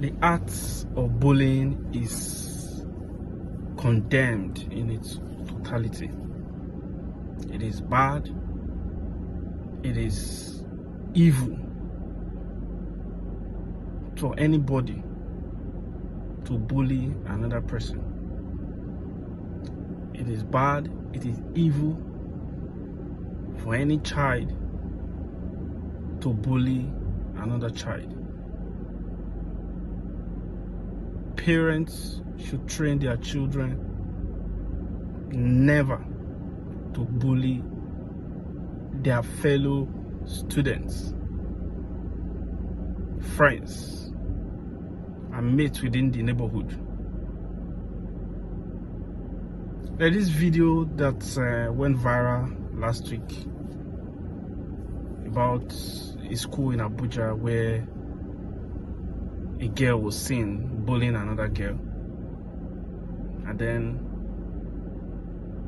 The act of bullying is condemned in its totality. It is bad. It is evil for anybody to bully another person. It is bad. It is evil for any child to bully another child. Parents should train their children never to bully their fellow students, friends, and mates within the neighborhood. There's this video that went viral last week about a school in Abuja where a girl was seen bullying another girl, and then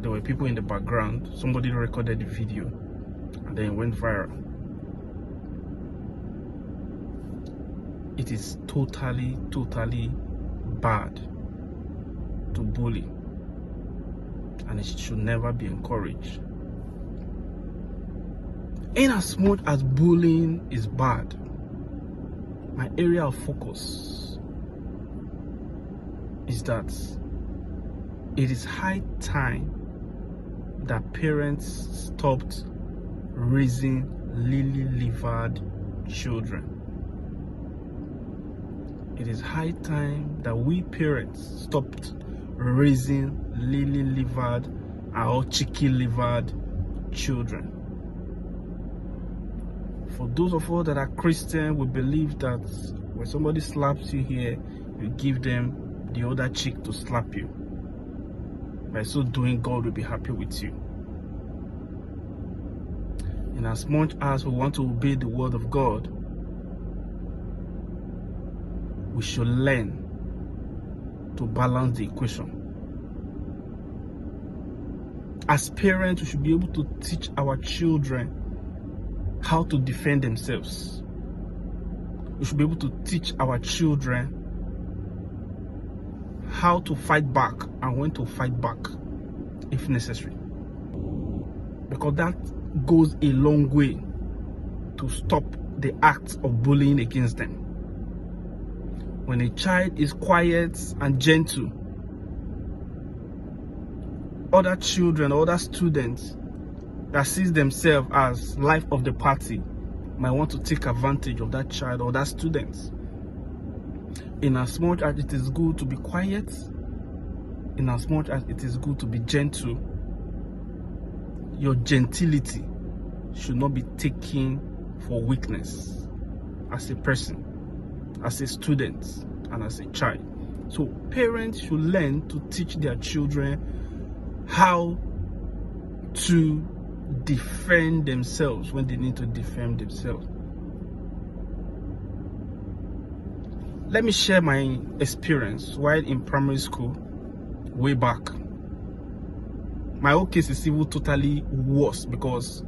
there were people in the background. Somebody recorded the video and then it went viral. It is totally bad to bully, and it should never be encouraged. In as much as bullying is bad, my area of focus is that it is high time that parents stopped raising lily-livered children. It is high time that we parents stopped raising lily-livered or chicken-livered children. For those of us that are Christian, we believe that when somebody slaps you here, you give them the other cheek to slap you. By so doing, God will be happy with you. In as much as we want to obey the word of God, we should learn to balance the equation. As parents, we should be able to teach our children how to defend themselves. We should be able to teach our children how to fight back and when to fight back if necessary. Because that goes a long way to stop the act of bullying against them. When a child is quiet and gentle, other children, other students that sees themselves as life of the party might want to take advantage of that child or that student. In as much as it is good to be quiet, in as much as it is good to be gentle, your gentility should not be taken for weakness as a person, as a student, and as a child. So parents should learn to teach their children how to defend themselves when they need to defend themselves. Let me share my experience while in primary school way back. My own case is even totally worse because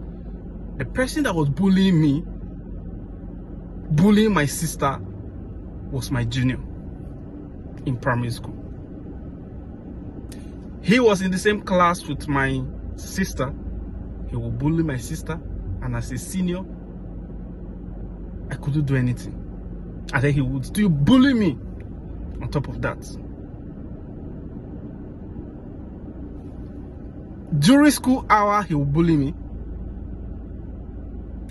the person that was bullying me, bullying my sister, was my junior in primary school. He was in the same class with my sister. He would bully my sister, and as a senior, I couldn't do anything. And then he would still bully me on top of that. During school hour, he would bully me.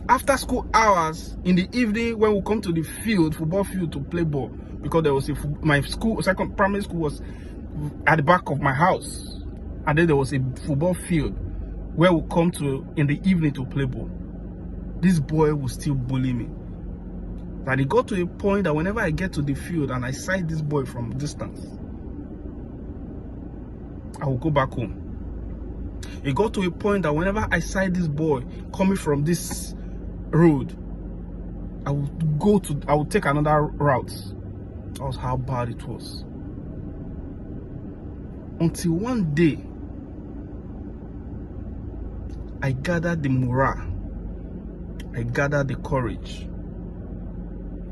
After school hours, in the evening, when we come to the field, football field, to play ball, because there was my school, second primary school was at the back of my house, and then there was a football field where we come to in the evening to play ball. This boy will still bully me. That it got to a point that whenever I get to the field and I sight this boy from distance, I will go back home. It got to a point that whenever I sight this boy coming from this road, I will take another route. That was how bad it was. Until one day, I gathered the morale, I gathered the courage,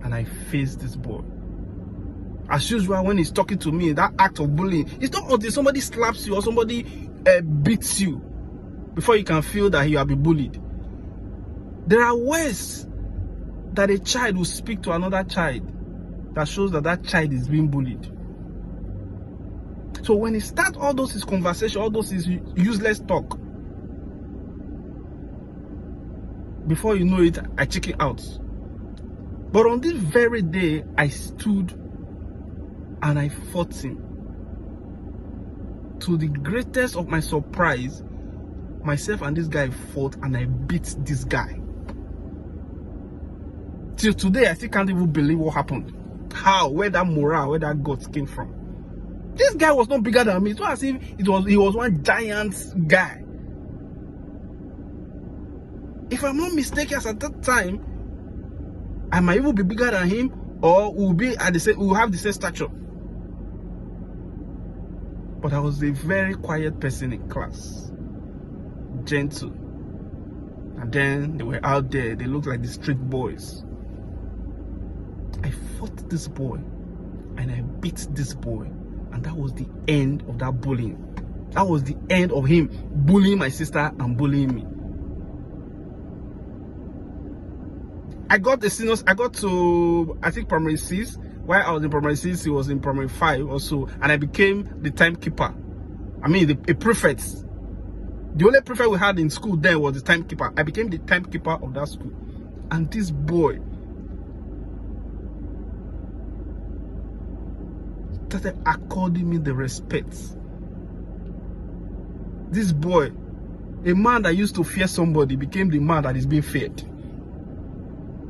and I faced this boy. As usual, when he's talking to me, that act of bullying, it's not until somebody slaps you or somebody beats you before you can feel that you have been bullied. There are ways that a child will speak to another child that shows that that child is being bullied. So when he starts all those his conversation, all those his useless talk, before you know it, I check it out. But on this very day, I stood and I fought him. To the greatest of my surprise, myself and this guy fought and I beat this guy. Till today, I still can't even believe what happened. How, where that morale, where that guts came from. This guy was not bigger than me. It's not as if he was one giant guy. If I'm not mistaken, as at that time, I might even be bigger than him, or we'll have the same stature. But I was a very quiet person in class, gentle. And then they were out there, they looked like the street boys. I fought this boy and I beat this boy, and that was the end of that bullying. That was the end of him bullying my sister and bullying me. I got to, I think, primary 6. While I was in primary 6, he was in primary 5 or so, and I became the timekeeper. I mean, a prefect. The only prefect we had in school then was the timekeeper. I became the timekeeper of that school. And this boy started according me the respect. This boy, a man that used to fear somebody, became the man that is being feared.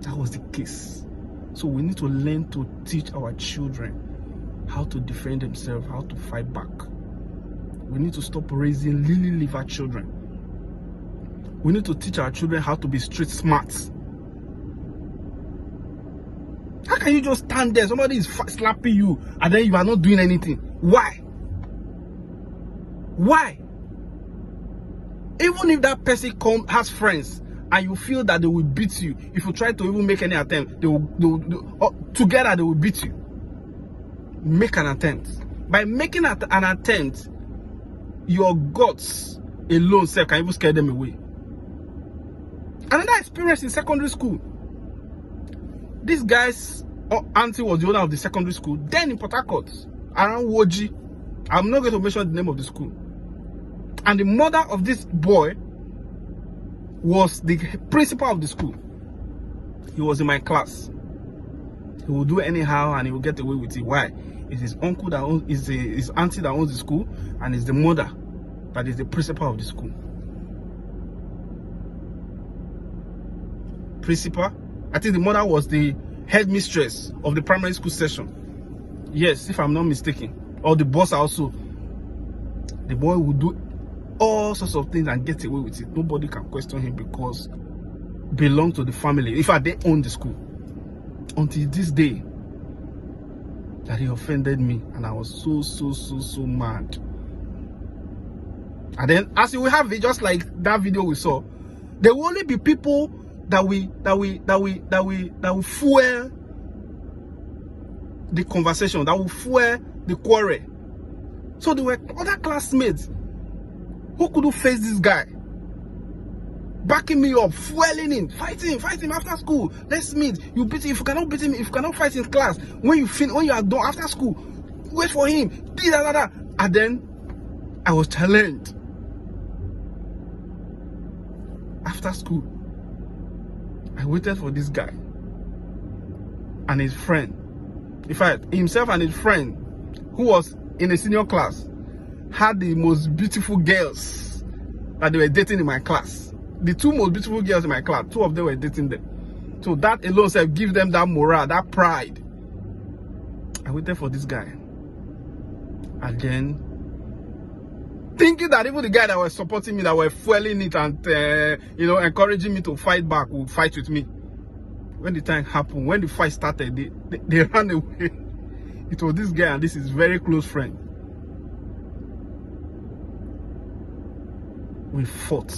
That was the case. So we need to learn to teach our children how to defend themselves, how to fight back. We need to stop raising lily-liver children. We need to teach our children how to be street smart. How can you just stand there, somebody is slapping you, and then you are not doing anything? Why? Why? Even if that person has friends, and you feel that they will beat you, if you try to even make any attempt, together they will beat you. Make an attempt. By making an attempt, your guts alone self can even scare them away. Another experience in secondary school. This guy's auntie was the owner of the secondary school, then in Port Harcourt, around Woji. I'm not going to mention the name of the school. And the mother of this boy was the principal of the school. He was in my class. He will do anyhow and he will get away with it. Why? It's his uncle that owns, his auntie that owns the school, and it's the mother that is the principal of the school. Principal? I think the mother was the headmistress of the primary school session. Yes, if I'm not mistaken. Or the boss also. The boy would do all sorts of things and get away with it. Nobody can question him because belong to the family. In fact, they own the school. Until this day that he offended me, and I was so mad. And then as we have it, just like that video we saw, there will only be people that will fuel the conversation, that will fuel the quarrel. So there were other classmates who couldn't face this guy, backing me up, fueling him, fight him after school. Let's meet. You beat him. If you cannot beat him, if you cannot fight in class, when you are done after school, wait for him. And then I was challenged after school. I waited for this guy and his friend. In fact, himself and his friend, who was in a senior class, had the most beautiful girls that they were dating in my class. The two most beautiful girls in my class, two of them were dating them. So that alone said, give them that morale, that pride. I waited for this guy. And then, thinking that even the guy that was supporting me, that were fueling it and, encouraging me to fight back, would fight with me. When the time happened, when the fight started, they ran away. It was this guy and this is very close friend. We fought.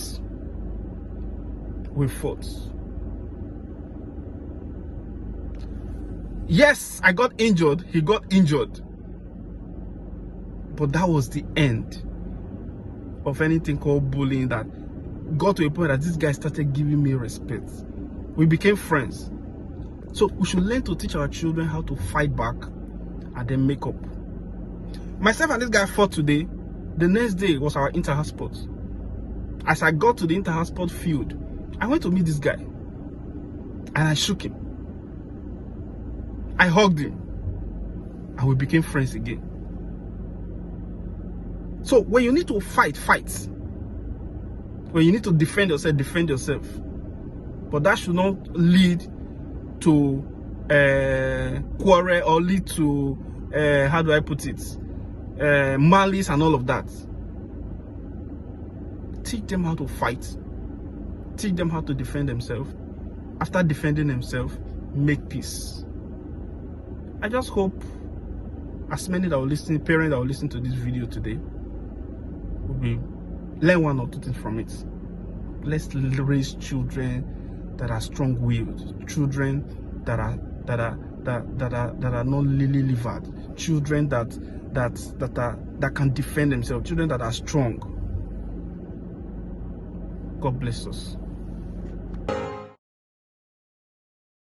Yes, I got injured. He got injured. But that was the end of anything called bullying. That got to a point that this guy started giving me respect. We became friends. So we should learn to teach our children how to fight back and then make up. Myself and this guy fought today. The next day was our inter-house sport. As I got to the inter-house sport field, I went to meet this guy and I shook him. I hugged him and we became friends again. So when you need to fight, fight. When you need to defend yourself, defend yourself. But that should not lead to quarrel or lead to, how do I put it, malice and all of that. Teach them how to fight. Teach them how to defend themselves. After defending themselves, make peace. I just hope as many that will listen, parents that will listen to this video today, will learn one or two things from it. Let's raise children that are strong-willed, children that are not lily-livered, children that can defend themselves, children that are strong. God bless us.